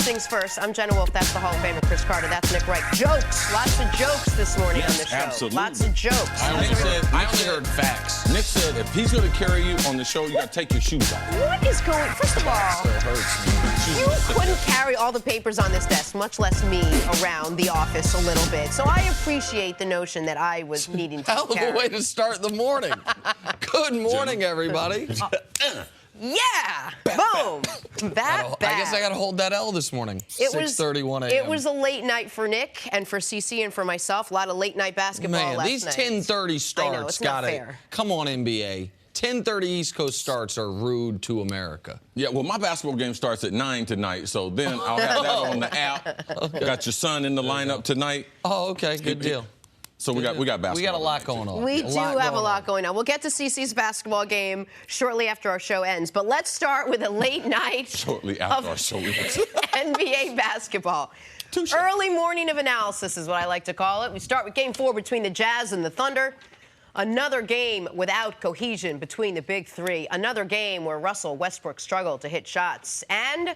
things first. I'm Jenna Wolf. That's the Hall of Famer, Chris Carter. That's Nick Wright. Jokes. Lots of jokes this morning on the show. Absolutely. Lots of jokes. I only heard facts. Nick said if he's going to carry you on the show, you got to take your shoes off. What is going... First of all, Still hurts me. you couldn't carry all the papers on this desk, much less me, around the office a little bit. So I appreciate the notion that I was needing to Hell of carry. a way to start the morning. Good morning, everybody. Yeah! Boom! That bad. I guess I got to hold that L this morning. 6:31 a.m. It was a late night for Nick and for CC and for myself. A lot of late night basketball last these night. 10:30 starts I know, it's not fair. Come on, NBA. 10:30 East Coast starts are rude to America. Yeah, well, my basketball game starts at 9 tonight, so then I'll have that on the app. Okay. Got your son in the lineup tonight. Oh, okay, good deal. So we got basketball. We got a lot going on. We do have a lot going on. We'll get to CC's basketball game shortly after our show ends, but let's start with a late night shortly after our show ends. NBA basketball. Early morning of analysis is what I like to call it. We start with Game 4 between the Jazz and the Thunder. Another game without cohesion between the big three. Another game where Russell Westbrook struggled to hit shots. And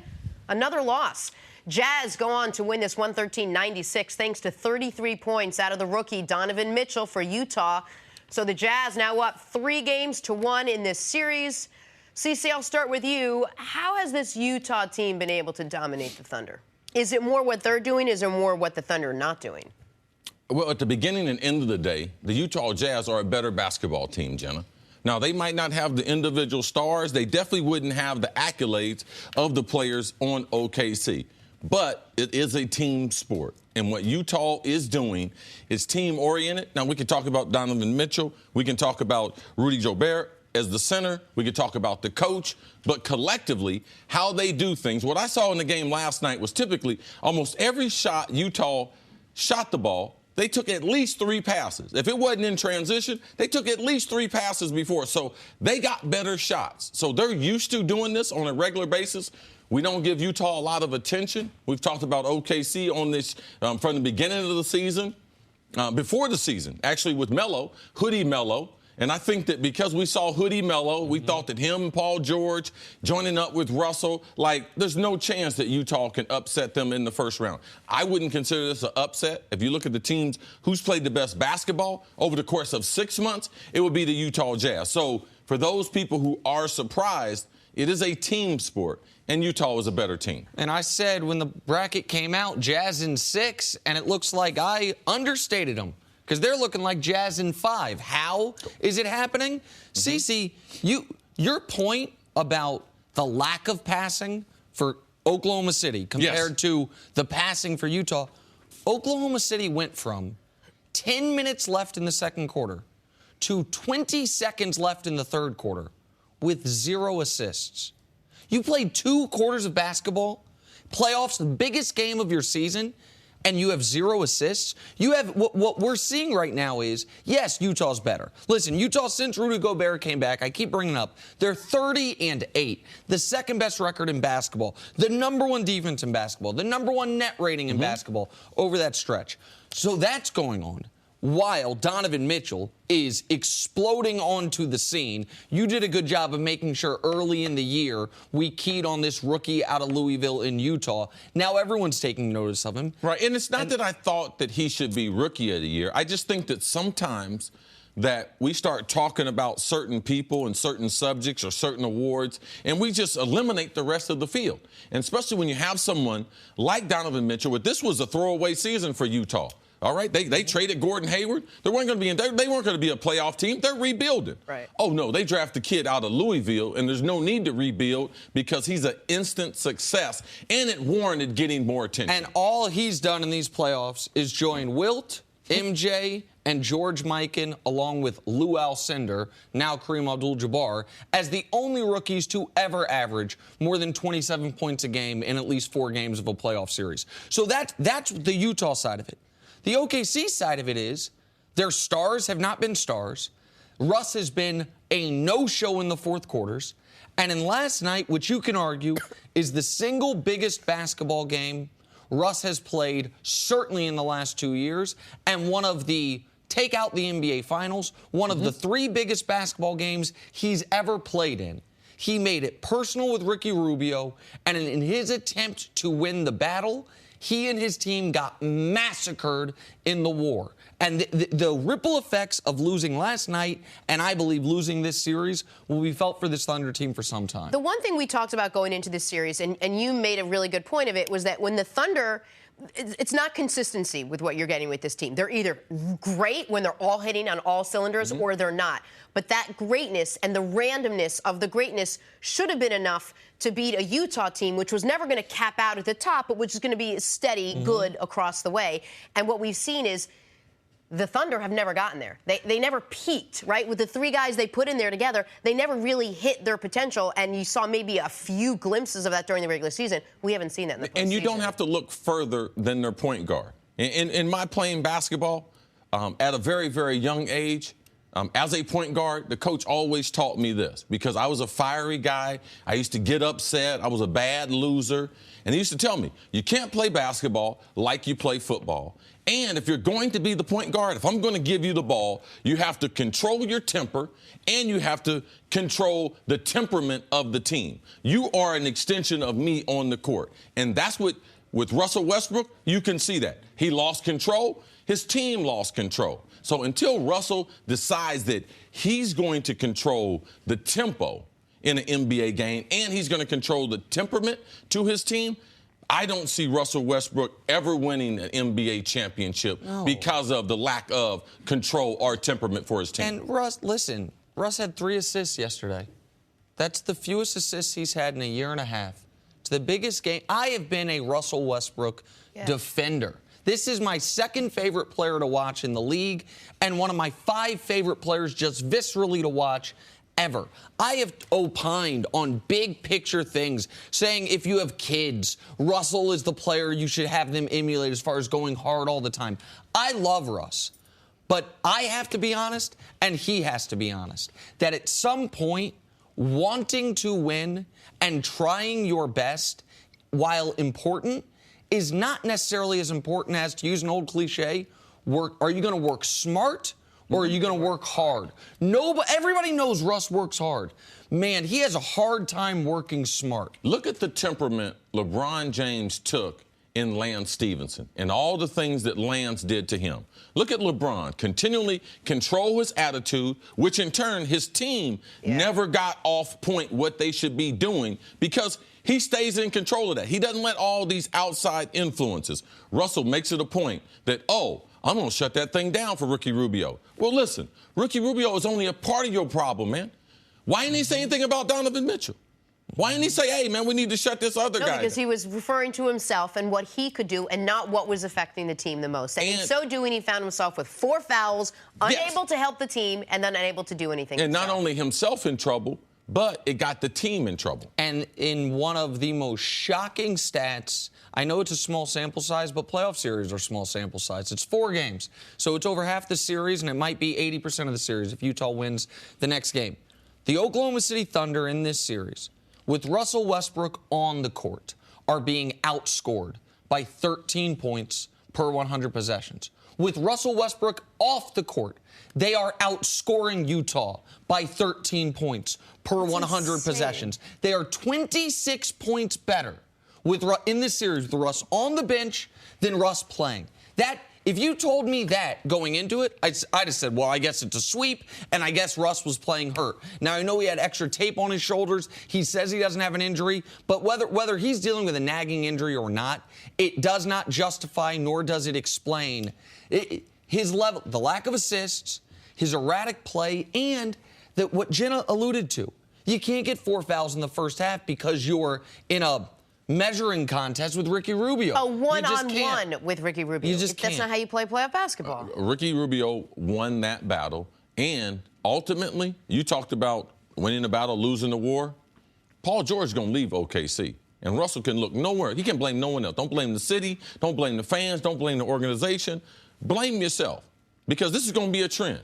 another loss. Jazz go on to win this 113-96 thanks to 33 points out of the rookie Donovan Mitchell for Utah. So the Jazz now up 3-1 in this series. CC, I'll start with you. How has this Utah team been able to dominate the Thunder? Is it more what they're doing? Is it more what the Thunder are not doing? Well, at the beginning and end of the day, the Utah Jazz are a better basketball team, Jenna. Now, they might not have the individual stars. They definitely wouldn't have the accolades of the players on OKC. But it is a team sport. And what Utah is doing is team-oriented. Now, we can talk about Donovan Mitchell. We can talk about Rudy Gobert as the center. We can talk about the coach. But collectively, how they do things. What I saw in the game last night was typically almost every shot Utah shot the ball, they took at least 3 passes. If it wasn't in transition, they took at least 3 passes before. So they got better shots. So they're used to doing this on a regular basis. We don't give Utah a lot of attention. We've talked about OKC on this from the beginning of the season, before the season, actually with Melo, Hoodie Melo. And I think that because we saw Hoodie Melo, we thought that him and Paul George joining up with Russell, there's no chance that Utah can upset them in the first round. I wouldn't consider this an upset. If you look at the teams who's played the best basketball over the course of 6 months, it would be the Utah Jazz. So for those people who are surprised, it is a team sport, and Utah is a better team. And I said when the bracket came out, Jazz in 6, and it looks like I understated them because they're looking like Jazz in 5. How is it happening? Cece, your point about the lack of passing for Oklahoma City compared to the passing for Utah, Oklahoma City went from 10 minutes left in the second quarter to 20 seconds left in the third quarter with 0 assists. You played 2 quarters of basketball, playoffs, the biggest game of your season, and you have 0 assists. You have what we're seeing right now is, yes, Utah's better. Listen, Utah, since Rudy Gobert came back, I keep bringing up, they're 30-8, the second best record in basketball, the number 1 defense in basketball, the number 1 net rating in basketball over that stretch. So that's going on. While Donovan Mitchell is exploding onto the scene, you did a good job of making sure early in the year we keyed on this rookie out of Louisville in Utah. Now everyone's taking notice of him. Right, and it's not that I thought that he should be rookie of the year. I just think that sometimes that we start talking about certain people and certain subjects or certain awards, and we just eliminate the rest of the field. And especially when you have someone like Donovan Mitchell, but this was a throwaway season for Utah. All right, they traded Gordon Hayward. They weren't going to be a playoff team. They're rebuilding. Right. Oh no, they draft a kid out of Louisville, and there's no need to rebuild because he's an instant success, and it warranted getting more attention. And all he's done in these playoffs is join Wilt, MJ, and George Mikan, along with Lou Alcindor, now Kareem Abdul-Jabbar, as the only rookies to ever average more than 27 points a game in at least 4 games of a playoff series. So that's the Utah side of it. The OKC side of it is their stars have not been stars. Russ has been a no-show in the fourth quarters. And in last night, which you can argue is the single biggest basketball game Russ has played certainly in the last 2 years, and one of the, take out the NBA Finals, one of the 3 biggest basketball games he's ever played in. He made it personal with Ricky Rubio, and in his attempt to win the battle, he and his team got massacred in the war. And the ripple effects of losing last night, and I believe losing this series, will be felt for this Thunder team for some time. The one thing we talked about going into this series, and you made a really good point of it, was that when the Thunder, it's not consistency with what you're getting with this team. They're either great when they're all hitting on all cylinders, or they're not. But that greatness and the randomness of the greatness should have been enough to beat a Utah team, which was never going to cap out at the top, but which is going to be steady, good across the way. And what we've seen is the Thunder have never gotten there. They never peaked, right? With the three guys they put in there together, they never really hit their potential, and you saw maybe a few glimpses of that during the regular season. We haven't seen that in the postseason. And you don't have to look further than their point guard. In my playing basketball, at a very, very young age, as a point guard, the coach always taught me this because I was a fiery guy. I used to get upset. I was a bad loser. And he used to tell me, you can't play basketball like you play football. And if you're going to be the point guard, if I'm going to give you the ball, you have to control your temper and you have to control the temperament of the team. You are an extension of me on the court. And that's what, with Russell Westbrook, you can see that. He lost control. His team lost control. So until Russell decides that he's going to control the tempo in an NBA game and he's going to control the temperament to his team, I don't see Russell Westbrook ever winning an NBA championship because of the lack of control or temperament for his team. And Russ, listen, Russ had 3 assists yesterday. That's the fewest assists he's had in a year and a half. It's the biggest game. I have been a Russell Westbrook defender. This is my second favorite player to watch in the league and one of my 5 favorite players just viscerally to watch ever. I have opined on big picture things, saying if you have kids, Russell is the player you should have them emulate as far as going hard all the time. I love Russ, but I have to be honest, and he has to be honest, that at some point, wanting to win and trying your best, while important, is not necessarily as important as, to use an old cliche, are you going to work smart or are you going to work hard? Everybody knows Russ works hard. Man, he has a hard time working smart. Look at the temperament LeBron James took in Lance Stevenson and all the things that Lance did to him. Look at LeBron continually control his attitude, which in turn his team never got off point what they should be doing because he stays in control of that. He doesn't let all these outside influences. Russell makes it a point that, I'm going to shut that thing down for Ricky Rubio. Well, listen, Ricky Rubio is only a part of your problem, man. Why didn't he say anything about Donovan Mitchell? Why didn't he say, hey, man, we need to shut this other guy down? Because he was referring to himself and what he could do and not what was affecting the team the most. And in so doing, he found himself with 4 fouls, unable to help the team, and then unable to do anything And himself. Not only himself in trouble, but it got the team in trouble. And in one of the most shocking stats, I know it's a small sample size, but playoff series are small sample size. It's 4 games. So it's over half the series, and it might be 80% of the series if Utah wins the next game. The Oklahoma City Thunder in this series, with Russell Westbrook on the court, are being outscored by 13 points per 100 possessions. With Russell Westbrook off the court, they are outscoring Utah by 13 points per 100 possessions. They are 26 points better in this series with Russ on the bench than Russ playing. If you told me that going into it, I'd have said, well, I guess it's a sweep, and I guess Russ was playing hurt. Now, I know he had extra tape on his shoulders. He says he doesn't have an injury, but whether he's dealing with a nagging injury or not, it does not justify nor does it explain his level, the lack of assists, his erratic play, and what Jenna alluded to. You can't get 4 fouls in the first half because you're in a measuring contest with Ricky Rubio. A one-on-one with Ricky Rubio. That's not how you play playoff basketball. Ricky Rubio won that battle, and ultimately, you talked about winning the battle, losing the war. Paul George is going to leave OKC, and Russell can look nowhere. He can blame no one else. Don't blame the city. Don't blame the fans. Don't blame the organization. Blame yourself, because this is going to be a trend.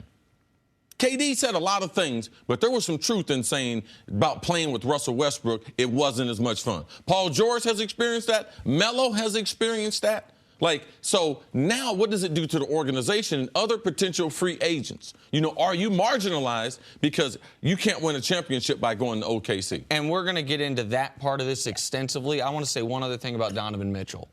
KD said a lot of things, but there was some truth in saying about playing with Russell Westbrook, it wasn't as much fun. Paul George has experienced that. Melo has experienced that. Like, so now what does it do to the organization and other potential free agents? You know, are you marginalized because you can't win a championship by going to OKC? And we're going to get into that part of this extensively. I want to say one other thing about Donovan Mitchell.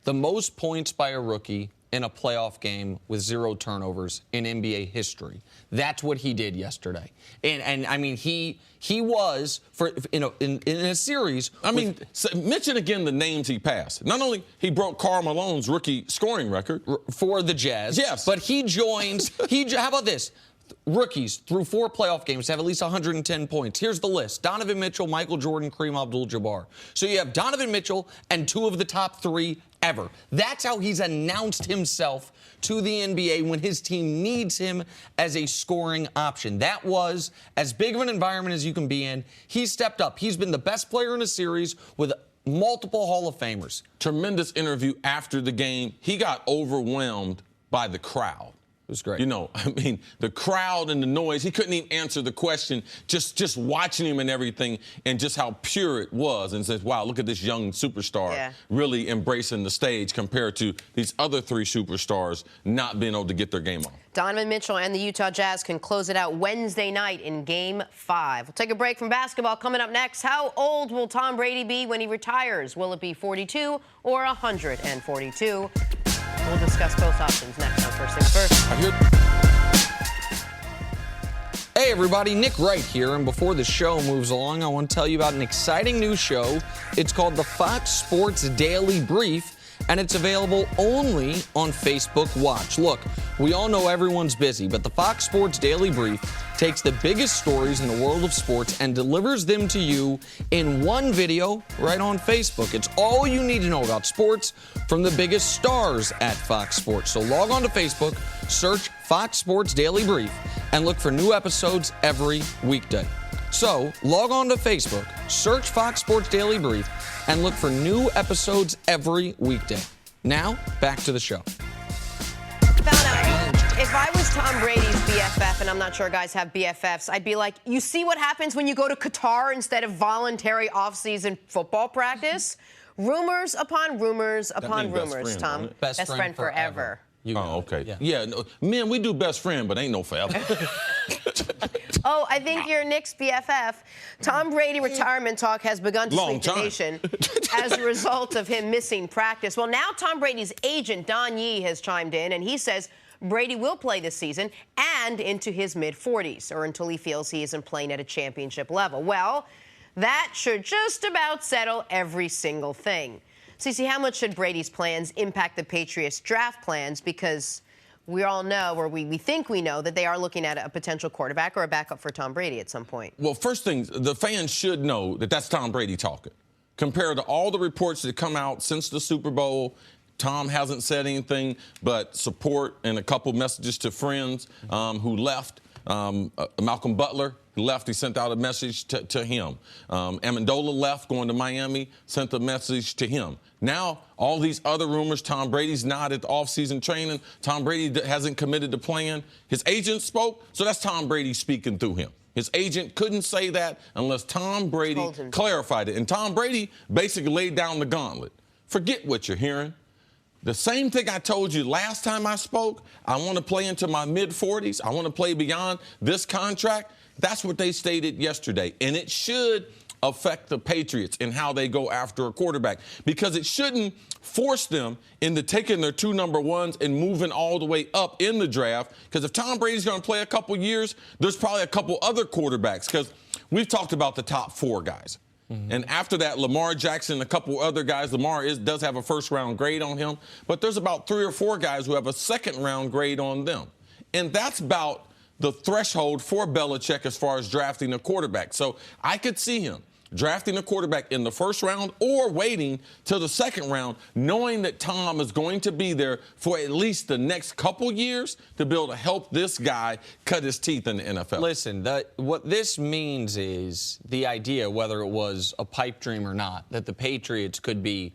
The most points by a rookie in a playoff game with 0 turnovers in NBA history. That's what he did yesterday. And I mean, he was, for in a series. I mean, mention again the names he passed. Not only he broke Karl Malone's rookie scoring record. For the Jazz. Yes. But he joins, how about this? Rookies through 4 playoff games have at least 110 points. Here's the list. Donovan Mitchell, Michael Jordan, Kareem Abdul-Jabbar. So you have Donovan Mitchell and 2 of the top 3 ever. That's how he's announced himself to the NBA when his team needs him as a scoring option. That was as big of an environment as you can be in. He stepped up. He's been the best player in a series with multiple Hall of Famers. Tremendous interview after the game. He got overwhelmed by the crowd. It was great. You know, I mean, the crowd and the noise, he couldn't even answer the question, just watching him and everything, and just how pure it was, and says, wow, look at this young superstar really embracing the stage compared to these other 3 superstars not being able to get their game on. Donovan Mitchell and the Utah Jazz can close it out Wednesday night in Game 5. We'll take a break from basketball. Coming up next, how old will Tom Brady be when he retires? Will it be 42 or 142? We'll discuss both options next on First Things First. Hey everybody, Nick Wright here, and before the show moves along, I want to tell you about an exciting new show. It's called the Fox Sports Daily Brief, and it's available only on Facebook Watch. Look, we all know everyone's busy, but the Fox Sports Daily Brief takes the biggest stories in the world of sports and delivers them to you in one video right on Facebook. It's all you need to know about sports from the biggest stars at Fox Sports. So log on to Facebook, search Fox Sports Daily Brief, and look for new episodes every weekday. So log on to Facebook, search Fox Sports Daily Brief, and look for new episodes every weekday. Now, back to the show. If I was Tom Brady's BFF, and I'm not sure guys have BFFs, I'd be like, you see what happens when you go to Qatar instead of voluntary off-season football practice? Rumors upon rumors upon rumors, Tom. Best friend forever. Oh, okay. Yeah, no, man, we do best friend, but ain't no forever. Oh, I think you're Nick's BFF. Tom Brady retirement talk has begun to sweep the nation as a result of him missing practice. Well, now Tom Brady's agent, Don Yee, has chimed in, and he says Brady will play this season and into his mid-40s, or until he feels he isn't playing at a championship level. Well, that should just about settle every single thing. Cece, how much should Brady's plans impact the Patriots' draft plans? Because we all know, or we think we know, that they are looking at a potential quarterback or a backup for Tom Brady at some point. Well, first things, the fans should know that that's Tom Brady talking. Compared to all the reports that come out since the Super Bowl, Tom hasn't said anything but support and a couple messages to friends who left. Malcolm Butler left. He sent out a message to him. Amendola left, going to Miami, sent a message to him. Now, all these other rumors, Tom Brady's not at the offseason training. Tom Brady hasn't committed to playing. His agent spoke, so that's Tom Brady speaking through him. His agent couldn't say that unless Tom Brady clarified it. And Tom Brady basically laid down the gauntlet. Forget what you're hearing. The same thing I told you last time I spoke, I want to play into my mid-40s. I want to play beyond this contract. That's what they stated yesterday. And it should affect the Patriots in how they go after a quarterback, because it shouldn't force them into taking their 2 number ones and moving all the way up in the draft. Because if Tom Brady's going to play a couple years, there's probably a couple other quarterbacks, because we've talked about the top 4 guys. Mm-hmm. And after that, Lamar Jackson, a couple other guys. Lamar does have a first-round grade on him, but there's about 3 or 4 guys who have a second-round grade on them. And that's about the threshold for Belichick as far as drafting a quarterback. So I could see him drafting a quarterback in the first round or waiting till the second round, knowing that Tom is going to be there for at least the next couple years to be able to help this guy cut his teeth in the NFL. Listen, what this means is the idea, whether it was a pipe dream or not, that the Patriots could be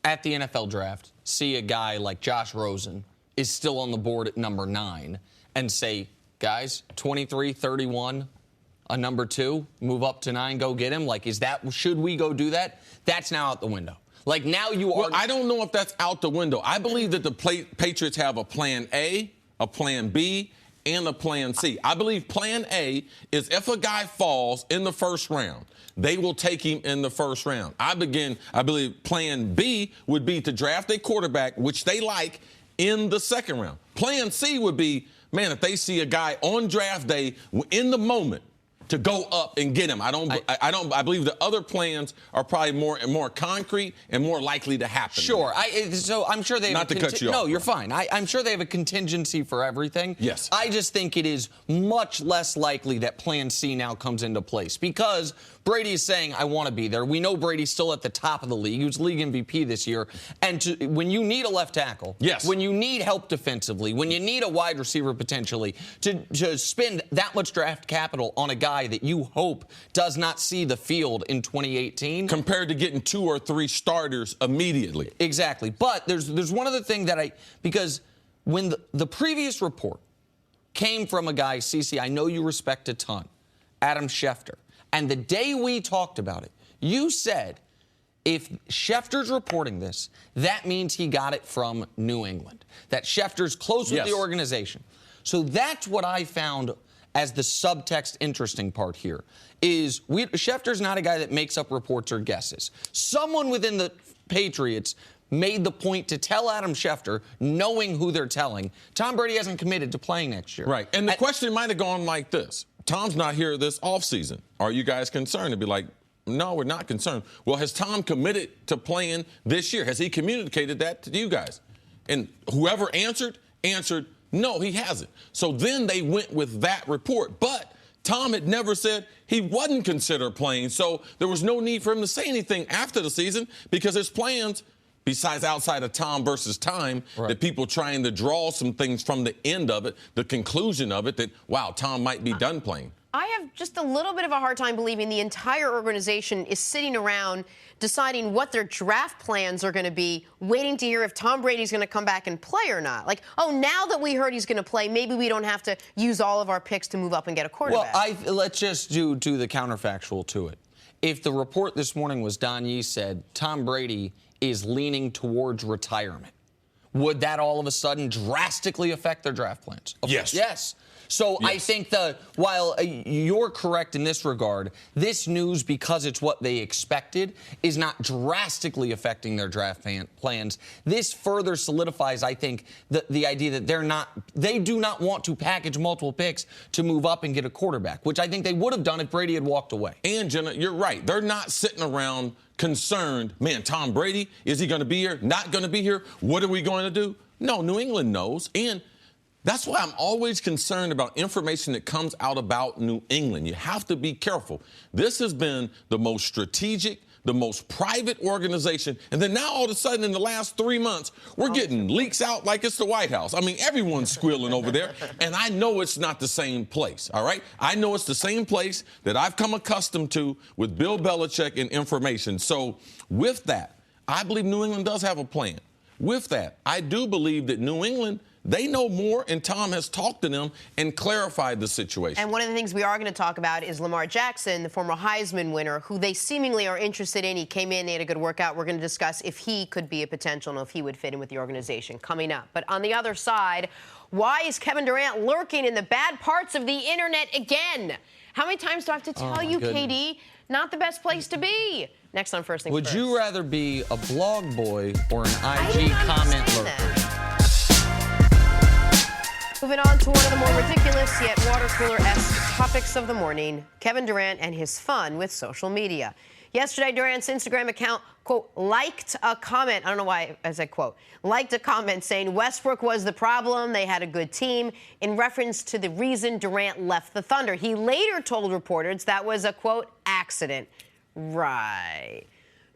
at the NFL draft, see a guy like Josh Rosen is still on the board at number 9 and say, guys, 23, 31, a number 2, move up to 9, go get him. Like, should we go do that? That's now out the window. Like, now you are. Well, I don't know if that's out the window. I believe that the Patriots have a plan A, a plan B, and a plan C. I believe plan A is if a guy falls in the first round, they will take him in the first round. I believe plan B would be to draft a quarterback, which they like, in the second round. Plan C would be, man, if they see a guy on draft day in the moment, to go up and get him. I believe the other plans are probably more concrete and more likely to happen. Sure. So I'm sure they have Not to cut you off. No, you're fine. I'm sure they have a contingency for everything. Yes. I just think it is much less likely that plan C now comes into place because Brady is saying, I want to be there. We know Brady's still at the top of the league. He was league MVP this year. And when you need a left tackle, yes, when you need help defensively, when you need a wide receiver potentially, to spend that much draft capital on a guy that you hope does not see the field in 2018. Compared to getting 2 or 3 starters immediately. Exactly. But there's one other thing that because when the previous report came from a guy, CC, I know you respect a ton, Adam Schefter. And the day we talked about it, you said, if Schefter's reporting this, that means he got it from New England, that Schefter's close with the organization. So that's what I found as the subtext interesting part here, is Schefter's not a guy that makes up reports or guesses. Someone within the Patriots made the point to tell Adam Schefter, knowing who they're telling, Tom Brady hasn't committed to playing next year. Right. And the question might have gone like this. Tom's not here this offseason. Are you guys concerned? To be like, no, we're not concerned. Well, has Tom committed to playing this year? Has he communicated that to you guys? And whoever answered, no, he hasn't. So then they went with that report. But Tom had never said he wasn't considered playing. So there was no need for him to say anything after the season because his plans, besides outside of Tom versus time, that people trying to draw some things from the end of it, the conclusion of it, that, wow, Tom might be done playing. I have just a little bit of a hard time believing the entire organization is sitting around deciding what their draft plans are going to be, waiting to hear if Tom Brady's going to come back and play or not. Like, oh, now that we heard he's going to play, maybe we don't have to use all of our picks to move up and get a quarterback. Well, let's just do the counterfactual to it. If the report this morning was Don Yee said Tom Brady is leaning towards retirement, would that all of a sudden drastically affect their draft plans? Yes. Yes. So I think while you're correct in this regard, this news, because it's what they expected, is not drastically affecting their draft plans. This further solidifies, I think, the idea that they do not want to package multiple picks to move up and get a quarterback, which I think they would have done if Brady had walked away. And, Jenna, you're right. They're not sitting around concerned, man, Tom Brady, is he going to be here? Not going to be here? What are we going to do? No, New England knows. And that's why I'm always concerned about information that comes out about New England. You have to be careful. This has been the most strategic, the most private organization. And then now all of a sudden in the last 3 months, we're getting leaks out like it's the White House. I mean, everyone's squealing over there. And I know it's not the same place, all right? I know it's the same place that I've come accustomed to with Bill Belichick and information. So with that, I believe New England does have a plan. With that, I do believe that New England, they know more, and Tom has talked to them and clarified the situation. And one of the things we are going to talk about is Lamar Jackson, the former Heisman winner, who they seemingly are interested in. He came in, he had a good workout. We're going to discuss if he could be a potential and if he would fit in with the organization coming up. But on the other side, why is Kevin Durant lurking in the bad parts of the internet again? How many times do I have to tell you, KD, not the best place to be? Next on First Things First. Would you rather be a blog boy or an IG comment lurker? Moving on to one of the more ridiculous yet water cooler-esque topics of the morning, Kevin Durant and his fun with social media. Yesterday, Durant's Instagram account, quote, liked a comment. I don't know why I said quote. Liked a comment saying Westbrook was the problem. They had a good team in reference to the reason Durant left the Thunder. He later told reporters that was a, quote, accident. Right.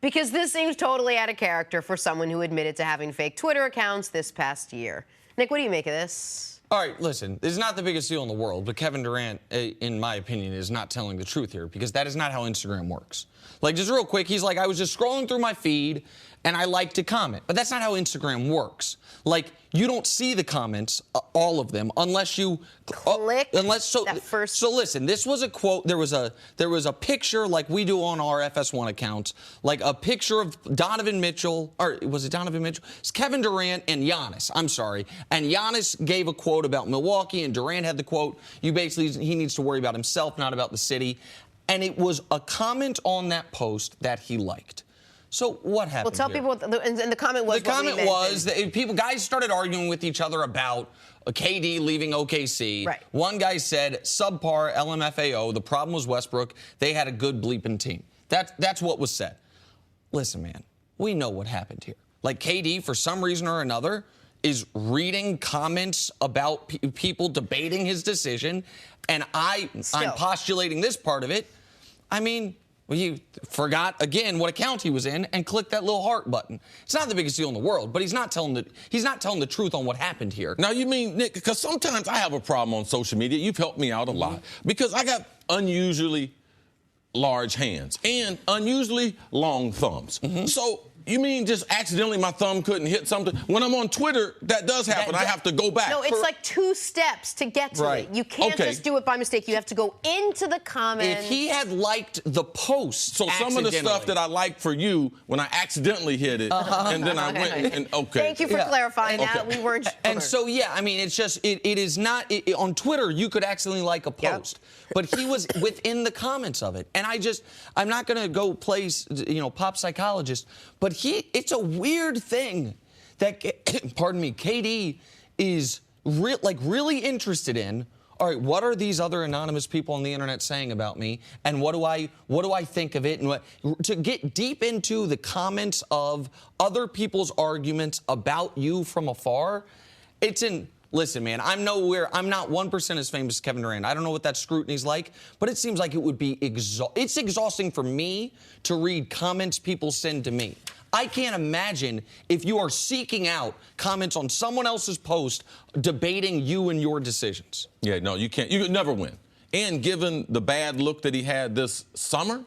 Because this seems totally out of character for someone who admitted to having fake Twitter accounts this past year. Nick, what do you make of this? All right, listen, this is not the biggest deal in the world, but Kevin Durant, in my opinion, is not telling the truth here because that is not how Instagram works. Like, just real quick, he's like, I was just scrolling through my feed, and I like to comment. But that's not how Instagram works. Like, you don't see the comments, all of them, unless you click that first. So listen, this was a quote. There was a picture like we do on our FS1 accounts, like a picture of Donovan Mitchell, or was it Donovan Mitchell? It's Kevin Durant and Giannis. I'm sorry. And Giannis gave a quote about Milwaukee, and Durant had the quote, he needs to worry about himself, not about the city. And it was a comment on that post that he liked. So what happened? Well, tell here? people. And the comment was. The comment was that guys started arguing with each other about KD leaving OKC. Right. One guy said subpar LMFAO. The problem was Westbrook. They had a good bleeping team. That's what was said. Listen, man, we know what happened here. Like, KD, for some reason or another, is reading comments about people debating his decision, and I'm postulating this part of it. I mean, well, he forgot again what account he was in and clicked that little heart button. It's not the biggest deal in the world, but he's not telling the truth on what happened here. Now, you mean, Nick, because sometimes I have a problem on social media. You've helped me out a lot because I got unusually large hands and unusually long thumbs. So you mean just accidentally my thumb couldn't hit something? When I'm on Twitter, that does happen. I have to go back. No, it's like 2 steps to get to it. You can't just do it by mistake. You have to go into the comments. If he had liked the post, so some of the stuff that I liked for you, when I accidentally hit it, and then I went and Thank you for clarifying that. We weren't sure. And so, yeah, I mean, it's just, it is not, on Twitter, you could accidentally like a post. But he was within the comments of it. And I'm not going to go play, pop psychologist, but it's a weird thing that, pardon me, KD is really interested in. All right, what are these other anonymous people on the internet saying about me, and what do I think of it? And to get deep into the comments of other people's arguments about you from afar, listen, man, I'm not 1% as famous as Kevin Durant. I don't know what that scrutiny's like, but it seems like it would be it's exhausting for me to read comments people send to me. I can't imagine if you are seeking out comments on someone else's post debating you and your decisions. Yeah, no, you can't. You could never win. And given the bad look that he had this summer,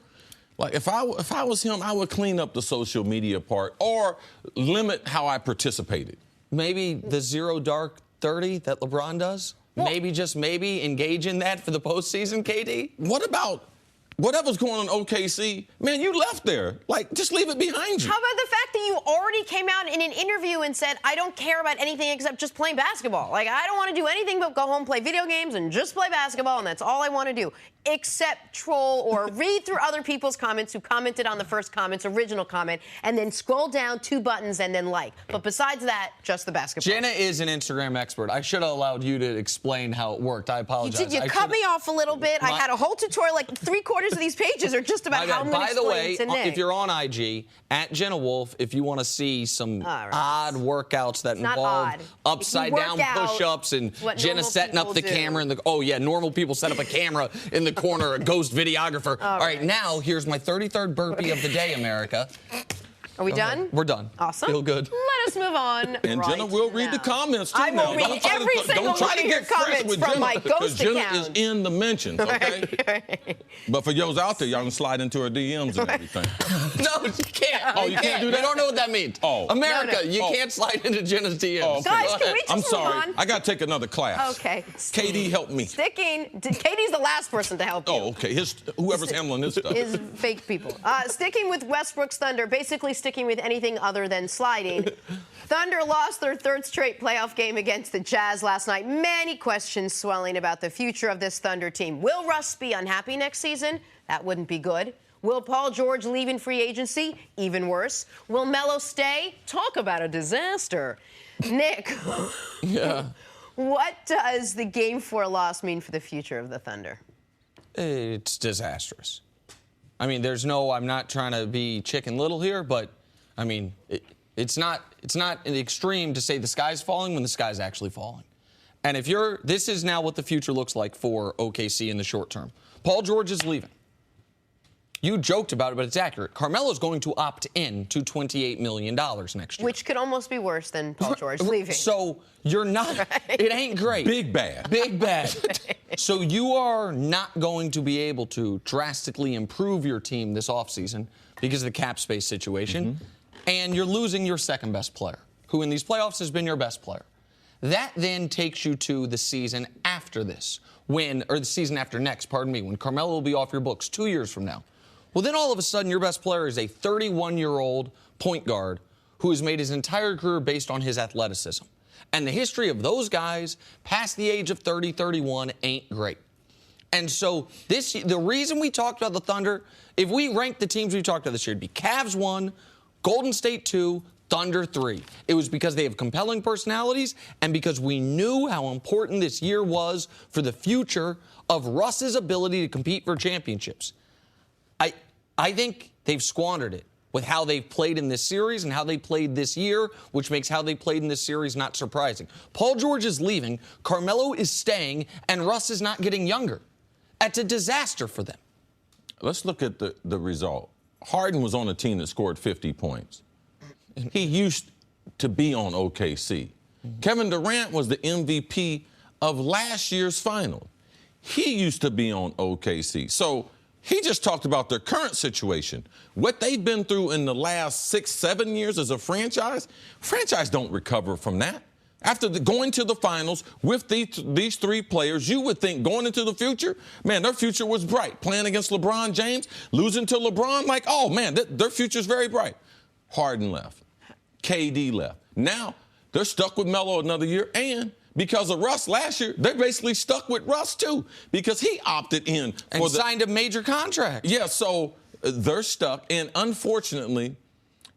like if I was him, I would clean up the social media part or limit how I participated. Maybe the 0 dark 30 that LeBron does? Well, maybe engage in that for the postseason, KD? What about whatever's going on in OKC? Man, you left there. Like, just leave it behind you. How about the fact that you already came out in an interview and said, I don't care about anything except just playing basketball. Like, I don't want to do anything but go home, play video games, and just play basketball, and that's all I want to do. Except troll or read through other people's comments who commented on the first comment's original comment, and then scroll down 2 buttons and then like. But besides that, just the basketball. Jenna is an Instagram expert. I should have allowed you to explain how it worked. I apologize. You cut me off a little bit. I had a whole tutorial, like 3/4 of these pages are just about how I'm going to explain it to Nick. By the way, if you're on IG, at Jenna Wolf, if you want to see some odd workouts that involve upside-down push-ups and Jenna setting up the camera in the normal people set up a camera in the corner, a ghost videographer. All right, now here's my 33rd burpee of the day, America. Are we done? We're done. Awesome. Feel good. Let us move on. And Jenna will read the comments, too. I will read every single one of your comments from my ghost account. Jenna is in the mentions, okay? Right. But for yours out there, y'all can slide into her DMs and everything. No, you can't. Oh, you can't do that? I don't know what that means. Oh. America, you can't slide into Jenna's DMs. Oh, okay. Guys, can we just I'm move sorry. on? I got to take another class. Okay. KD, help me. Katie's the last person to help you. Oh, okay. Whoever's handling this stuff. Is fake people. Sticking with Westbrook's Thunder, basically sticking with anything other than sliding. Thunder lost their 3rd straight playoff game against the Jazz last night. Many questions swelling about the future of this Thunder team. Will Russ be unhappy next season? That wouldn't be good. Will Paul George leave in free agency? Even worse. Will Melo stay? Talk about a disaster. Nick, what does the Game 4 loss mean for the future of the Thunder? It's disastrous. I mean, I'm not trying to be Chicken Little here, but I mean, it's not an extreme to say the sky's falling when the sky's actually falling. And this is now what the future looks like for OKC in the short term. Paul George is leaving. You joked about it, but it's accurate. Carmelo's going to opt in to $28 million next year. Which could almost be worse than Paul George leaving. So you're not, it ain't great. Big bad. Big bad. So you are not going to be able to drastically improve your team this offseason because of the cap space situation. and you're losing your second best player, who in these playoffs has been your best player. That then takes you to the season after this, or the season after next, pardon me, when Carmelo will be off your books 2 years from now. Well, then all of a sudden your best player is a 31-year-old point guard who has made his entire career based on his athleticism. And the history of those guys past the age of 30, 31 ain't great. And so the reason we talked about the Thunder, if we ranked the teams we talked about this year, it'd be Cavs 1, Golden State 2, Thunder 3. It was because they have compelling personalities and because we knew how important this year was for the future of Russ's ability to compete for championships. I think they've squandered it with how they've played in this series and how they played this year, which makes how they played in this series not surprising. Paul George is leaving, Carmelo is staying, and Russ is not getting younger. That's a disaster for them. Let's look at the result. Harden was on a team that scored 50 points. He used to be on OKC. Kevin Durant was the MVP of last year's final. He used to be on OKC. So he just talked about their current situation. What they've been through in the last 6, 7 years as a franchise don't recover from that. After going to the finals with these three players, you would think going into the future, man, their future was bright. Playing against LeBron James, losing to LeBron, like, oh, man, their future's very bright. Harden left. KD left. Now they're stuck with Melo another year, and because of Russ last year, they're basically stuck with Russ too because he opted in and signed a major contract. Yeah, so they're stuck, and unfortunately,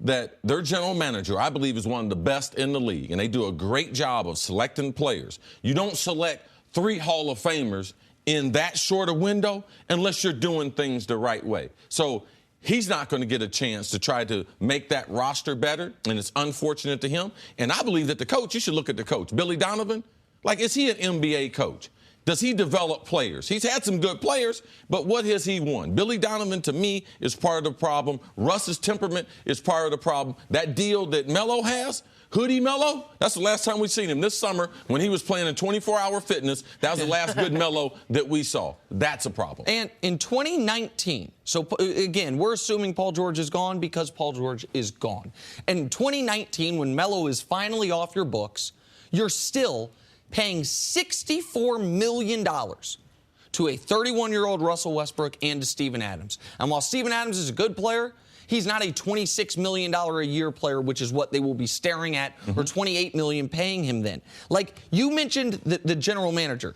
that their general manager, I believe, is one of the best in the league, and they do a great job of selecting players. You don't select 3 Hall of Famers in that short a window unless you're doing things the right way. So he's not going to get a chance to try to make that roster better, and it's unfortunate to him. And I believe that the coach, you should look at the coach, Billy Donovan. Like, is he an NBA coach? Does he develop players? He's had some good players, but what has he won? Billy Donovan, to me, is part of the problem. Russ's temperament is part of the problem. That deal that Melo has, Hoodie Melo, that's the last time we've seen him. This summer, when he was playing in 24-hour fitness, that was the last good Melo that we saw. That's a problem. And in 2019, so again, we're assuming Paul George is gone because Paul George is gone. And in 2019, when Melo is finally off your books, you're still paying $64 million to a 31-year-old Russell Westbrook and to Steven Adams. And while Steven Adams is a good player, he's not a $26 million a year player, which is what they will be staring at, or $28 million paying him then. Like you mentioned the general manager.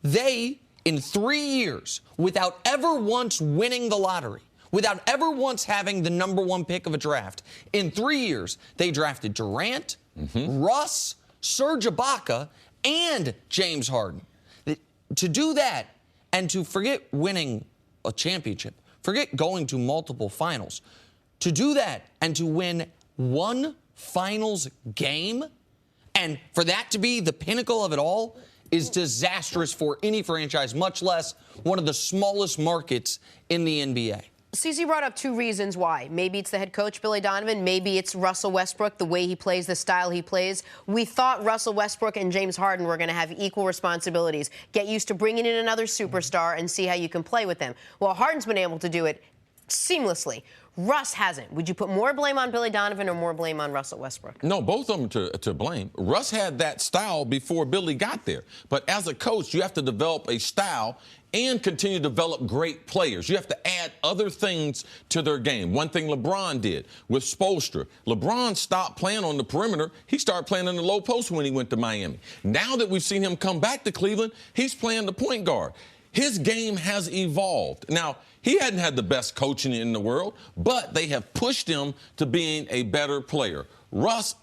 They, in 3 years, without ever once winning the lottery, without ever once having the #1 pick of a draft, in 3 years, they drafted Durant, Russ, Serge Ibaka, and James Harden. To do that and to forget winning a championship, forget going to multiple finals, to do that and to win one finals game, and for that to be the pinnacle of it all, is disastrous for any franchise, much less one of the smallest markets in the NBA. CC brought up 2 reasons why. Maybe it's the head coach, Billy Donovan. Maybe it's Russell Westbrook, the way he plays, the style he plays. We thought Russell Westbrook and James Harden were going to have equal responsibilities. Get used to bringing in another superstar and see how you can play with them. Well, Harden's been able to do it seamlessly. Russ hasn't. Would you put more blame on Billy Donovan or more blame on Russell Westbrook? No, both of them to blame. Russ had that style before Billy got there. But as a coach, you have to develop a style and continue to develop great players. You have to add other things to their game. One thing LeBron did with Spoelstra. LeBron stopped playing on the perimeter. He started playing in the low post when he went to Miami. Now that we've seen him come back to Cleveland, he's playing the point guard. His game has evolved. Now, he hadn't had the best coaching in the world, but they have pushed him to being a better player. Russ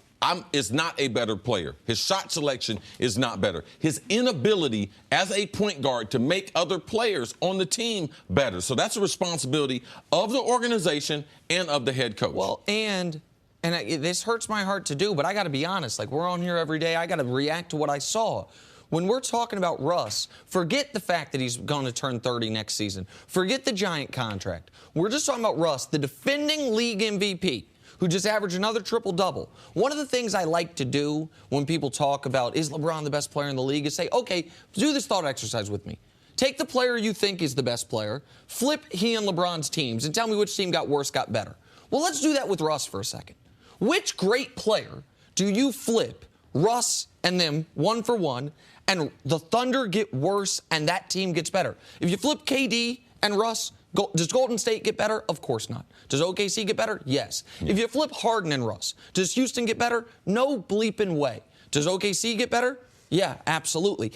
is not a better player. His shot selection is not better. His inability as a point guard to make other players on the team better. So that's a responsibility of the organization and of the head coach. Well, and this hurts my heart to do, but I got to be honest. Like, we're on here every day. I got to react to what I saw. When we're talking about Russ, forget the fact that he's going to turn 30 next season. Forget the giant contract. We're just talking about Russ, the defending league MVP, who just averaged another triple-double. One of the things I like to do when people talk about is LeBron the best player in the league is say, okay, do this thought exercise with me. Take the player you think is the best player, flip he and LeBron's teams, and tell me which team got worse, got better. Well, let's do that with Russ for a second. Which great player do you flip Russ and them 1 for 1, and the Thunder get worse and that team gets better? If you flip KD and Russ, does Golden State get better? Of course not. Does OKC get better? Yes. If you flip Harden and Russ, does Houston get better? No bleeping way. Does OKC get better? Yeah, absolutely.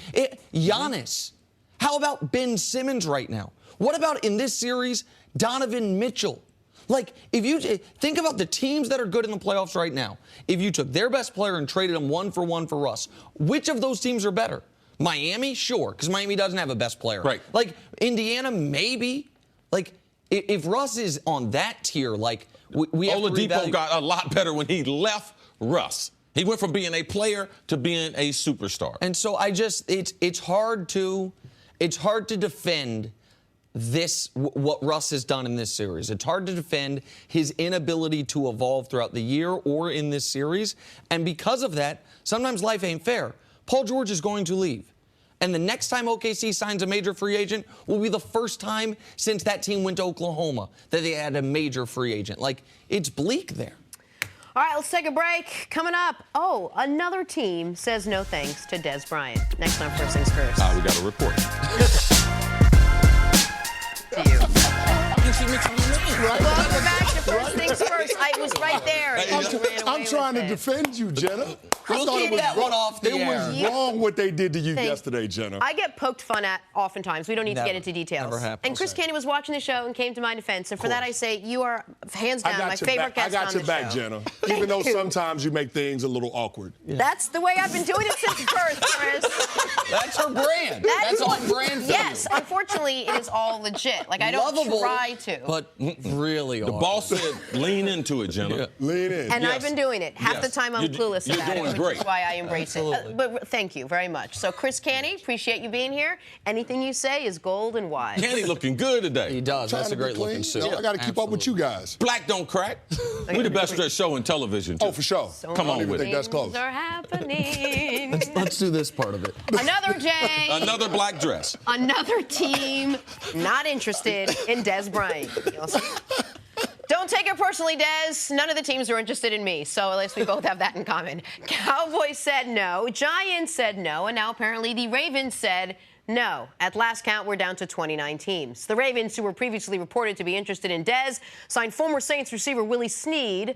Giannis. How about Ben Simmons right now? What about in this series, Donovan Mitchell? Like, if you think about the teams that are good in the playoffs right now, if you took their best player and traded them 1 for 1 for Russ, which of those teams are better? Miami? Sure, because Miami doesn't have a best player. Right. Like, Indiana? Maybe. Like, if Russ is on that tier, like, we have Oladipo got a lot better when he left Russ. He went from being a player to being a superstar. And so it's hard to defend what Russ has done in this series. It's hard to defend his inability to evolve throughout the year or in this series. And because of that, sometimes life ain't fair. Paul George is going to leave. And the next time OKC signs a major free agent will be the first time since that team went to Oklahoma that they had a major free agent. Like, it's bleak there. All right, let's take a break. Coming up, another team says no thanks to Dez Bryant. Next on First Things First. We got a report. To you. Welcome back to First Things First. I was right there. I'm trying to defend you, Jenna. We'll keep that one off the air. It was wrong what they did to you yesterday, Jenna. I get poked fun at oftentimes. We don't need to get into details. Never happens. And Chris Canty was watching the show and came to my defense. And for that, I say you are hands down my favorite guest on the show. I got your back, Jenna. Even though sometimes you make things a little awkward. Yeah. That's the way I've been doing it since birth, Chris. That's her brand. That's on brand. Yes, unfortunately, it is all legit. Like, I don't try to. But really The boss said lean into it, Jenna. Yeah. Lean in. And I've been doing it. Half the time I'm clueless about it, doing great. which is why I embrace it. But thank you very much. So, Chris Canty, appreciate you being here. Anything you say is gold and wise. Canty looking good today. He does. That's a great looking suit. I got to keep up with you guys. Black don't crack. We're the best dressed show in television. Oh, for sure. So Come on with it. That's close. Things are happening. Let's do this part of it. Another day. Another black dress. Another team not interested in Dez Bryant. Don't take it personally, Dez. None of the teams are interested in me, so at least we both have that in common. Cowboys said no, Giants said no, and now apparently the Ravens said no. At last count, we're down to 29 teams. The Ravens, who were previously reported to be interested in Dez, signed former Saints receiver Willie Snead.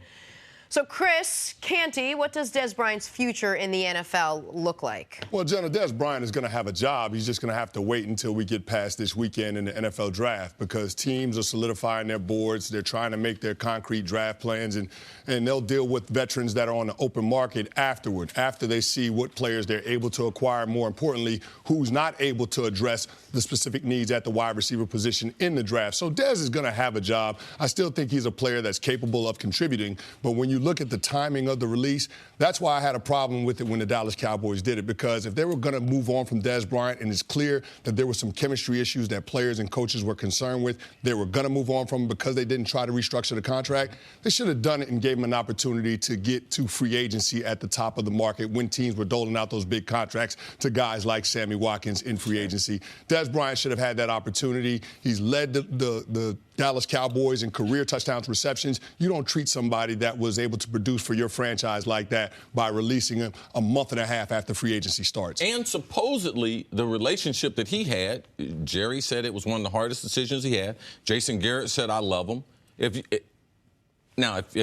So, Chris Canty, what does Dez Bryant's future in the NFL look like? Well, Jenna, Dez Bryant is going to have a job. He's just going to have to wait until we get past this weekend in the NFL draft because teams are solidifying their boards. They're trying to make their concrete draft plans, and they'll deal with veterans that are on the open market afterward, after they see what players they're able to acquire, more importantly, who's not able to address the specific needs at the wide receiver position in the draft. So Dez is going to have a job. I still think he's a player that's capable of contributing, but when you look at the timing of the release, that's why I had a problem with it when the Dallas Cowboys did it, because if they were going to move on from Dez Bryant and it's clear that there were some chemistry issues that players and coaches were concerned with, they were going to move on from him because they didn't try to restructure the contract, they should have done it and gave him an opportunity to get to free agency at the top of the market when teams were doling out those big contracts to guys like Sammy Watkins in free agency. Dez Bryant should have had that opportunity. He's led the Dallas Cowboys in career touchdowns receptions. You don't treat somebody that was able to produce for your franchise like that by releasing him a month and a half after free agency starts. And supposedly the relationship that he had, Jerry said it was one of the hardest decisions he had. Jason Garrett said, I love him. If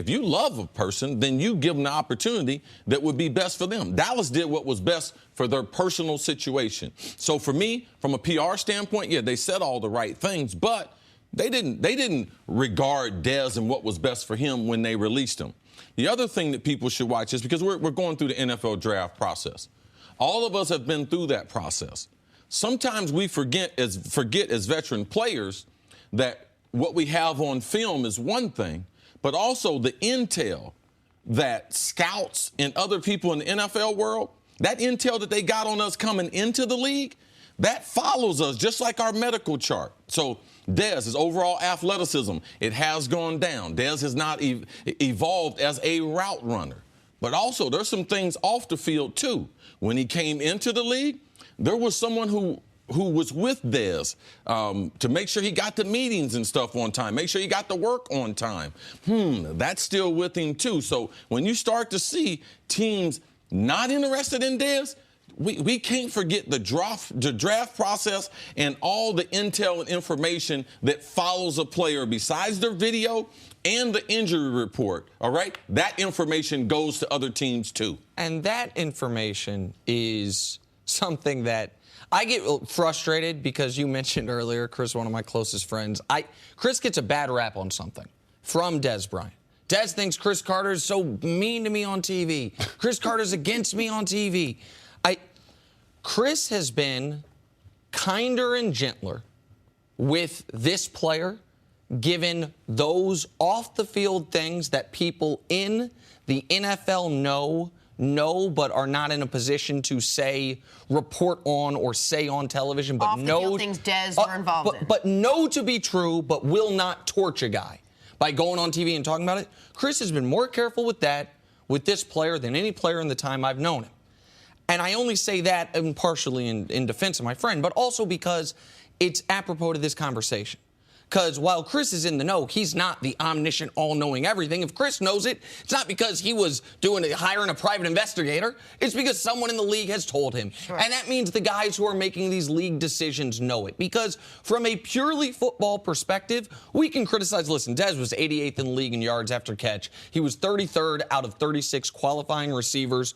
you love a person, then you give them the opportunity that would be best for them. Dallas did what was best for their personal situation. So for me, from a PR standpoint, yeah, they said all the right things, but they didn't regard Dez and what was best for him when they released him. The other thing that people should watch is because we're going through the NFL draft process. All of us have been through that process. Sometimes we forget as veteran players that what we have on film is one thing, but also the intel that scouts and other people in the NFL world, that intel that they got on us coming into the league, that follows us just like our medical chart. So Dez, his overall athleticism, it has gone down. Dez has not evolved as a route runner. But also, there's some things off the field, too. When he came into the league, there was someone who who was with Dez to make sure he got the meetings and stuff on time, make sure he got the work on time. That's still with him, too. So when you start to see teams not interested in Dez, we can't forget the draft process and all the intel and information that follows a player besides their video and the injury report, all right? That information goes to other teams, too. And that information is something that I get frustrated because you mentioned earlier, Chris, one of my closest friends. Chris gets a bad rap on something from Dez Bryant. Dez thinks Chris Carter is so mean to me on TV. Chris Carter's against me on TV. Chris has been kinder and gentler with this player, given those off-the-field things that people in the NFL know, but are not in a position to say, report on, or say on television. But off-the-field things Dez are involved in. But know to be true, but will not torch a guy by going on TV and talking about it. Chris has been more careful with that, with this player, than any player in the time I've known him. And I only say that partially in defense of my friend, but also because it's apropos to this conversation. Because while Chris is in the know, he's not the omniscient, all-knowing everything. If Chris knows it, it's not because he was hiring a private investigator. It's because someone in the league has told him. Sure. And that means the guys who are making these league decisions know it. Because from a purely football perspective, we can criticize, listen, Dez was 88th in the league in yards after catch. He was 33rd out of 36 qualifying receivers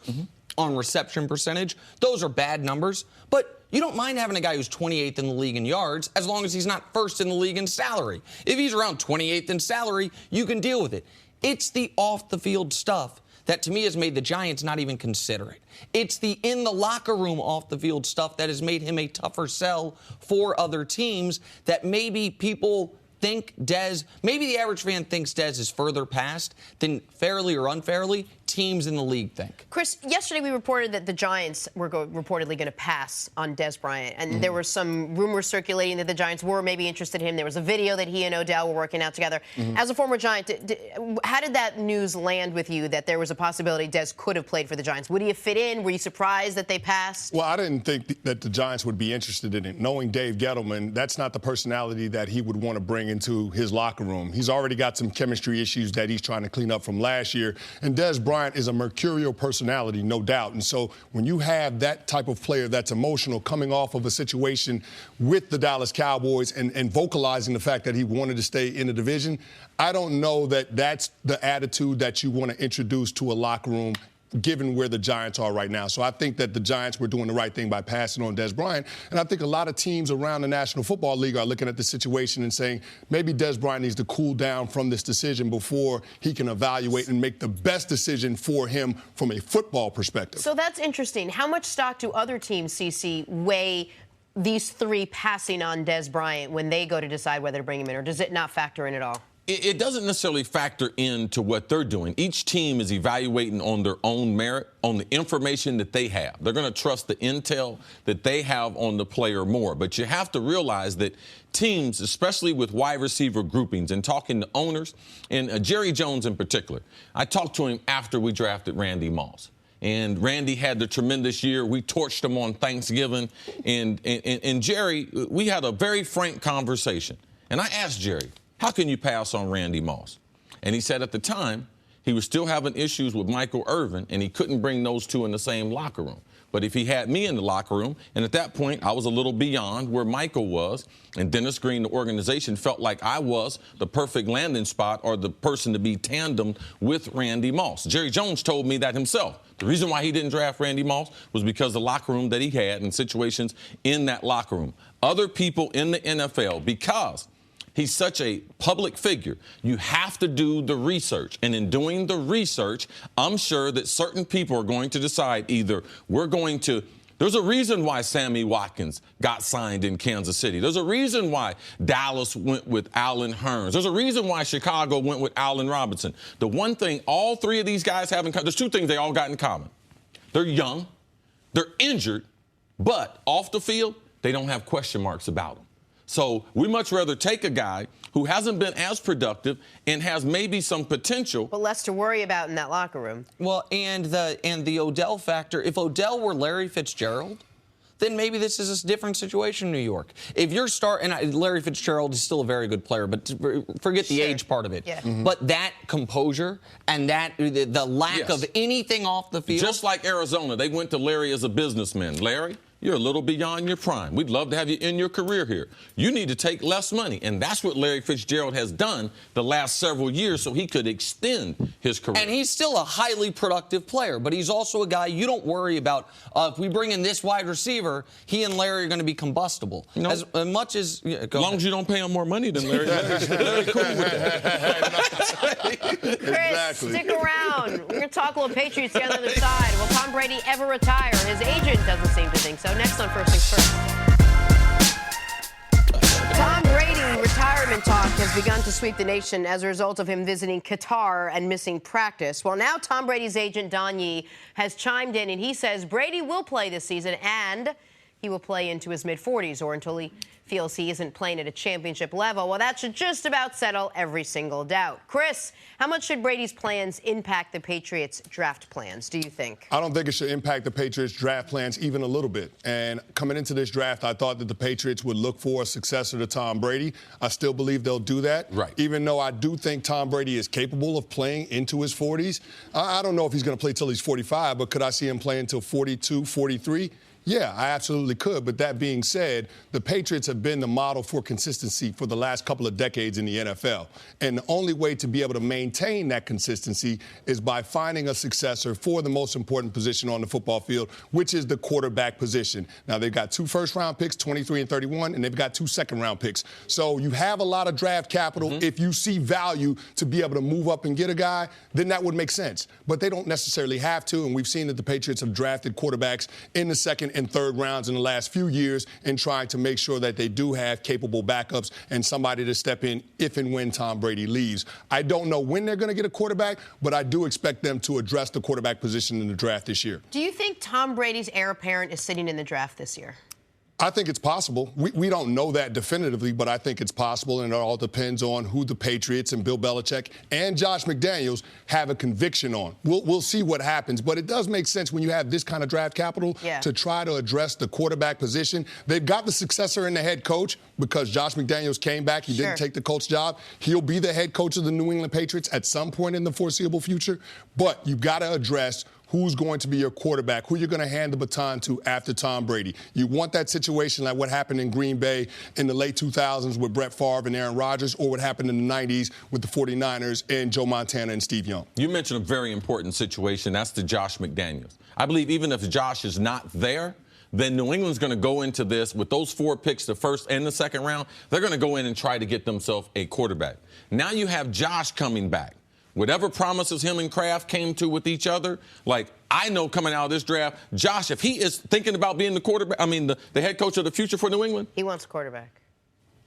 on reception percentage. Those are bad numbers, but you don't mind having a guy who's 28th in the league in yards as long as he's not first in the league in salary. If he's around 28th in salary, you can deal with it. It's the off-the-field stuff that, to me, has made the Giants not even consider it. It's the in-the-locker-room off-the-field stuff that has made him a tougher sell for other teams that maybe people think Dez, maybe the average fan thinks Dez is further past than fairly or unfairly teams in the league think. Chris, yesterday we reported that the Giants were reportedly going to pass on Dez Bryant, and there were some rumors circulating that the Giants were maybe interested in him. There was a video that he and Odell were working out together. As a former Giant, how did that news land with you that there was a possibility Dez could have played for the Giants? Would he have fit in? Were you surprised that they passed? Well, I didn't think that the Giants would be interested in it. Knowing Dave Gettleman, that's not the personality that he would want to bring into his locker room. He's already got some chemistry issues that he's trying to clean up from last year. And Dez Bryant is a mercurial personality, no doubt. And so when you have that type of player that's emotional coming off of a situation with the Dallas Cowboys and vocalizing the fact that he wanted to stay in the division, I don't know that that's the attitude that you want to introduce to a locker room given where the Giants are right now. So I think that the Giants were doing the right thing by passing on Dez Bryant. And I think a lot of teams around the National Football League are looking at the situation and saying maybe Dez Bryant needs to cool down from this decision before he can evaluate and make the best decision for him from a football perspective. So that's interesting. How much stock do other teams, CC, weigh these three passing on Dez Bryant when they go to decide whether to bring him in, or does it not factor in at all? It doesn't necessarily factor into what they're doing. Each team is evaluating on their own merit, on the information that they have. They're going to trust the intel that they have on the player more. But you have to realize that teams, especially with wide receiver groupings and talking to owners, and Jerry Jones in particular, I talked to him after we drafted Randy Moss. And Randy had the tremendous year. We torched him on Thanksgiving. And Jerry, we had a very frank conversation. And I asked Jerry, how can you pass on Randy Moss? And he said at the time, he was still having issues with Michael Irvin, and he couldn't bring those two in the same locker room. But if he had me in the locker room, and at that point, I was a little beyond where Michael was, and Dennis Green, the organization, felt like I was the perfect landing spot or the person to be tandemed with Randy Moss. Jerry Jones told me that himself. The reason why he didn't draft Randy Moss was because the locker room that he had and situations in that locker room. Other people in the NFL, because he's such a public figure, you have to do the research. And in doing the research, I'm sure that certain people are going to decide either we're going to – there's a reason why Sammy Watkins got signed in Kansas City. There's a reason why Dallas went with Allen Hurns. There's a reason why Chicago went with Allen Robinson. The one thing all three of these guys have in common – there's two things they all got in common. They're young, they're injured, but off the field, they don't have question marks about them. So we much rather take a guy who hasn't been as productive and has maybe some potential, but less to worry about in that locker room. Well, and the Odell factor. If Odell were Larry Fitzgerald, then maybe this is a different situation in New York. If you're Larry Fitzgerald is still a very good player, but forget the age part of it. Yeah. But that composure and that the lack of anything off the field. Just like Arizona, they went to Larry as a businessman. Larry, you're a little beyond your prime. We'd love to have you in your career here. You need to take less money. And that's what Larry Fitzgerald has done the last several years so he could extend his career. And he's still a highly productive player, but he's also a guy you don't worry about. If we bring in this wide receiver, he and Larry are going to be combustible. No. As much as... As long as you don't pay him more money than Larry. Larry cool with that. Chris, Exactly. stick around. We're going to talk a little Patriots on the other side. Will Tom Brady ever retire? His agent doesn't seem to think so. Next on First Things First. Tom Brady retirement talk has begun to sweep the nation as a result of him visiting Qatar and missing practice. Well, now Tom Brady's agent, Don Yee, has chimed in, and he says Brady will play this season, and he will play into his mid-40s or until he feels he isn't playing at a championship level. Well, that should just about settle every single doubt. Chris, how much should Brady's plans impact the Patriots' draft plans, do you think? I don't think it should impact the Patriots' draft plans even a little bit. And coming into this draft, I thought that the Patriots would look for a successor to Tom Brady. I still believe they'll do that. Right. Even though I do think Tom Brady is capable of playing into his 40s. I don't know if he's going to play till he's 45, but could I see him playing until 42, 43? Yeah, I absolutely could. But that being said, the Patriots have been the model for consistency for the last couple of decades in the NFL. And the only way to be able to maintain that consistency is by finding a successor for the most important position on the football field, which is the quarterback position. Now, they've got 2 first-round picks, 23 and 31, and they've got 2 second-round picks. So you have a lot of draft capital. If you see value to be able to move up and get a guy, then that would make sense. But they don't necessarily have to, and we've seen that the Patriots have drafted quarterbacks in the second and third rounds in the last few years and trying to make sure that they do have capable backups and somebody to step in if and when Tom Brady leaves. I don't know when they're going to get a quarterback, but I do expect them to address the quarterback position in the draft this year. Do you think Tom Brady's heir apparent is sitting in the draft this year? I think it's possible. We don't know that definitively, but I think it's possible, and it all depends on who the Patriots and Bill Belichick and Josh McDaniels have a conviction on. We'll see what happens, but it does make sense when you have this kind of draft capital to try to address the quarterback position. They've got the successor in the head coach because Josh McDaniels came back. He didn't take the coach job. He'll be the head coach of the New England Patriots at some point in the foreseeable future, but you've got to address who's going to be your quarterback, who you're going to hand the baton to after Tom Brady. You want that situation like what happened in Green Bay in the late 2000s with Brett Favre and Aaron Rodgers, or what happened in the 90s with the 49ers and Joe Montana and Steve Young. You mentioned a very important situation. That's the Josh McDaniels. I believe even if Josh is not there, then New England's going to go into this with those 4 picks, the first and the second round. They're going to go in and try to get themselves a quarterback. Now you have Josh coming back. Whatever promises him and Kraft came to with each other, like I know coming out of this draft, Josh, if he is thinking about being the quarterback, the head coach of the future for New England. He wants a quarterback.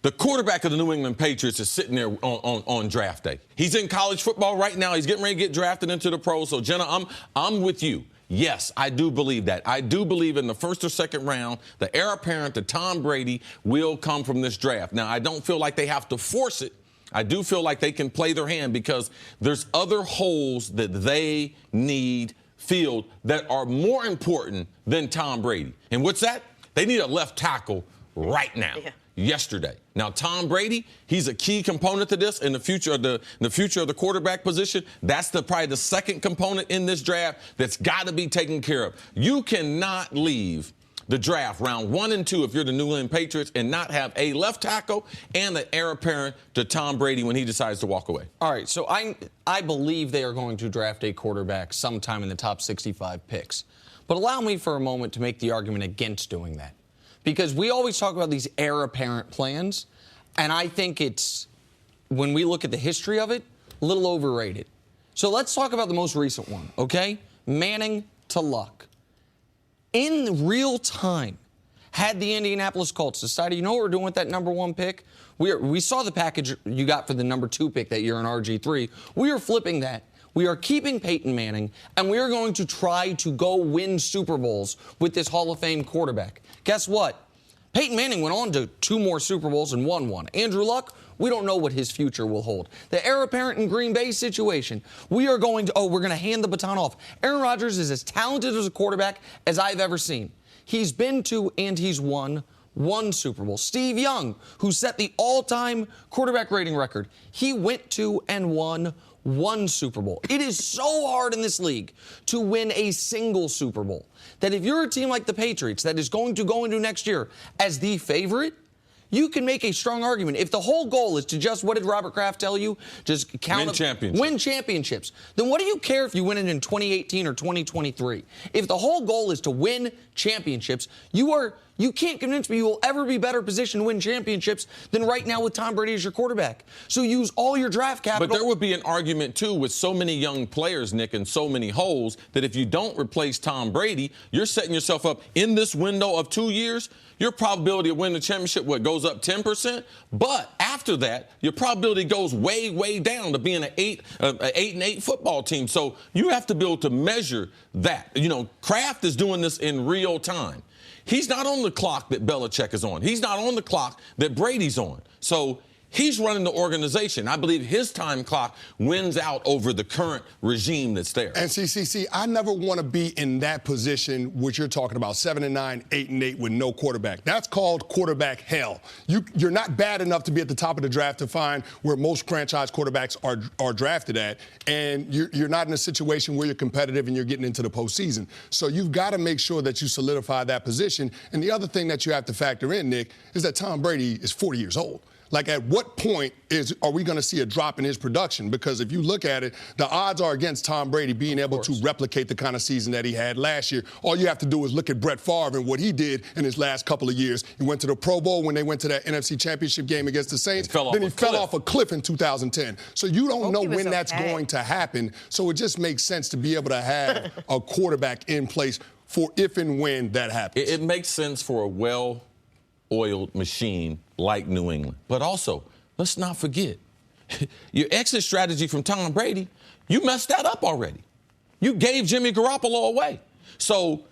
The quarterback of the New England Patriots is sitting there on draft day. He's in college football right now. He's getting ready to get drafted into the pros. So, Jenna, I'm with you. Yes, I do believe that. I do believe in the first or second round, the heir apparent to Tom Brady will come from this draft. Now, I don't feel like they have to force it. I do feel like they can play their hand because there's other holes that they need filled that are more important than Tom Brady. And what's that? They need a left tackle right now. Yesterday. Now, Tom Brady, he's a key component to this in the future of the quarterback position. That's probably the second component in this draft that's got to be taken care of. You cannot leave the draft round 1 and 2 if you're the New England Patriots and not have a left tackle and an heir apparent to Tom Brady when he decides to walk away. All right, so I believe they are going to draft a quarterback sometime in the top 65 picks. But allow me for a moment to make the argument against doing that. Because we always talk about these heir apparent plans, and I think it's, when we look at the history of it, a little overrated. So let's talk about the most recent one, okay? Manning to Luck. In real time, had the Indianapolis Colts decided, you know what we're doing with that number 1 pick? We saw the package you got for the number 2 pick that year in RG3. We are flipping that. We are keeping Peyton Manning, and we are going to try to go win Super Bowls with this Hall of Fame quarterback. Guess what? Peyton Manning went on to 2 more Super Bowls and won 1. Andrew Luck, we don't know what his future will hold. The heir apparent in Green Bay situation, we're going to hand the baton off. Aaron Rodgers is as talented as a quarterback as I've ever seen. He's been to and he's won one Super Bowl. Steve Young, who set the all-time quarterback rating record, he went to and won one Super Bowl. It is so hard in this league to win a single Super Bowl that if you're a team like the Patriots that is going to go into next year as the favorite, you can make a strong argument. If the whole goal is to just, what did Robert Kraft tell you? Just win championships. Then what do you care if you win it in 2018 or 2023? If the whole goal is to win championships, you can't convince me you will ever be better positioned to win championships than right now with Tom Brady as your quarterback. So use all your draft capital. But there would be an argument, too, with so many young players, Nick, and so many holes, that if you don't replace Tom Brady, you're setting yourself up in this window of 2 years. Your probability of winning the championship, goes up 10%? But after that, your probability goes way, way down to being an 8-8 football team. So you have to be able to measure that. Kraft is doing this in real time. He's not on the clock that Belichick is on. He's not on the clock that Brady's on. So he's running the organization. I believe his time clock wins out over the current regime that's there. And see, I never want to be in that position which you're talking about, 7-9, 8-8 with no quarterback. That's called quarterback hell. You're not bad enough to be at the top of the draft to find where most franchise quarterbacks are drafted at, and you're not in a situation where you're competitive and you're getting into the postseason. So you've got to make sure that you solidify that position. And the other thing that you have to factor in, Nick, is that Tom Brady is 40 years old. Like, at what point are we going to see a drop in his production? Because if you look at it, the odds are against Tom Brady being able to replicate the kind of season that he had last year. All you have to do is look at Brett Favre and what he did in his last couple of years. He went to the Pro Bowl when they went to that NFC Championship game against the Saints. Then he fell off a cliff in 2010. So you don't know when that's going to happen. So it just makes sense to be able to have a quarterback in place for if and when that happens. It makes sense for a well-oiled machine like New England. But also, let's not forget, your exit strategy from Tom Brady, you messed that up already. You gave Jimmy Garoppolo away. So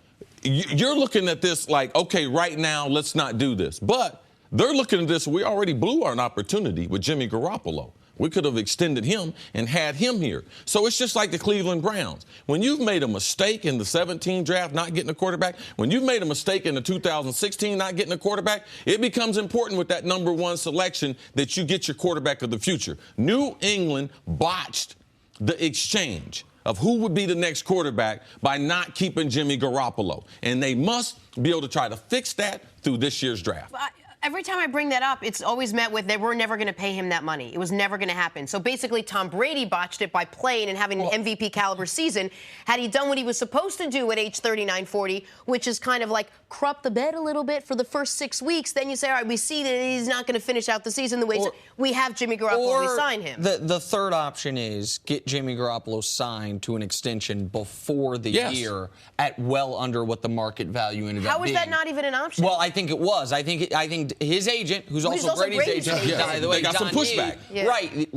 you're looking at this like, okay, right now, let's not do this. But they're looking at this, we already blew our opportunity with Jimmy Garoppolo. We could have extended him and had him here. So it's just like the Cleveland Browns. When you've made a mistake in the 17 draft not getting a quarterback, when you've made a mistake in the 2016 not getting a quarterback, it becomes important with that number one selection that you get your quarterback of the future. New England botched the exchange of who would be the next quarterback by not keeping Jimmy Garoppolo. And they must be able to try to fix that through this year's draft. Every time I bring that up, it's always met with they were never going to pay him that money. It was never going to happen. So basically, Tom Brady botched it by playing and having an MVP caliber season. Had he done what he was supposed to do at age 39, 40, which is kind of like crop the bed a little bit for the first 6 weeks, then you say, all right, we see that he's not going to finish out the season the way we have Jimmy Garoppolo, we sign him. The third option is get Jimmy Garoppolo signed to an extension before the year at well under what the market value ended up being. How is that not even an option? Well, I think it was. I think his agent, who's also Brady's agent, by the way, they got some pushback. Right,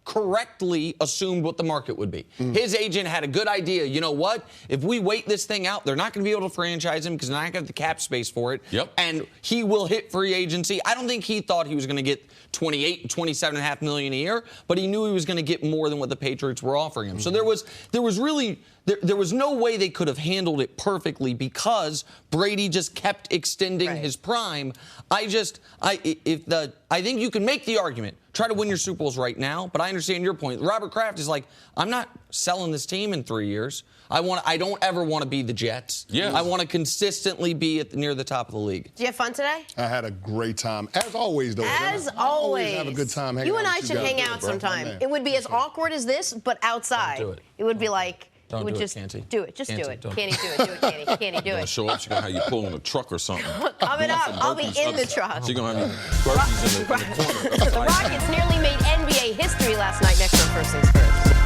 correctly assumed what the market would be. His agent had a good idea. You know what? If we wait this thing out, they're not going to be able to franchise him because they're not going to have the cap space for it. And he will hit free agency. I don't think he thought he was going to get $27.5 million a year, but he knew he was going to get more than what the Patriots were offering him. So there was no way they could have handled it perfectly because Brady just kept extending his prime. I think you can make the argument, try to win your Super Bowls right now, but I understand your point. Robert Kraft is like, I'm not selling this team in 3 years. I don't ever want to be the Jets. I want to consistently be near the top of the league. Did you have fun today? I had a great time. As always, though. As always. Have a good time hanging out. You and I should hang out sometime. It would be as awkward as this, but outside. Don't do it. It would be like... Don't do just it, Canty. Do it. Just do it. Canty, do it. Do it, Canty. Canty, do it. Show up, she's going to have you pull in a truck or something. Coming up, I'll be in the truck. She's going to have you burpees in the corner. The Rockets nearly made NBA history last night. Next on First Things First.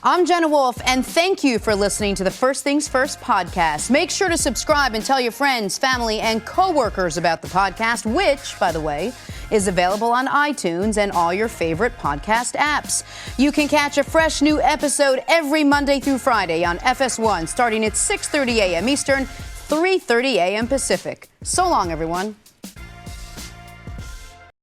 I'm Jenna Wolf, and thank you for listening to the First Things First podcast. Make sure to subscribe and tell your friends, family, and coworkers about the podcast, which, by the way, is available on iTunes and all your favorite podcast apps. You can catch a fresh new episode every Monday through Friday on FS1, starting at 6:30 a.m. Eastern, 3:30 a.m. Pacific. So long, everyone.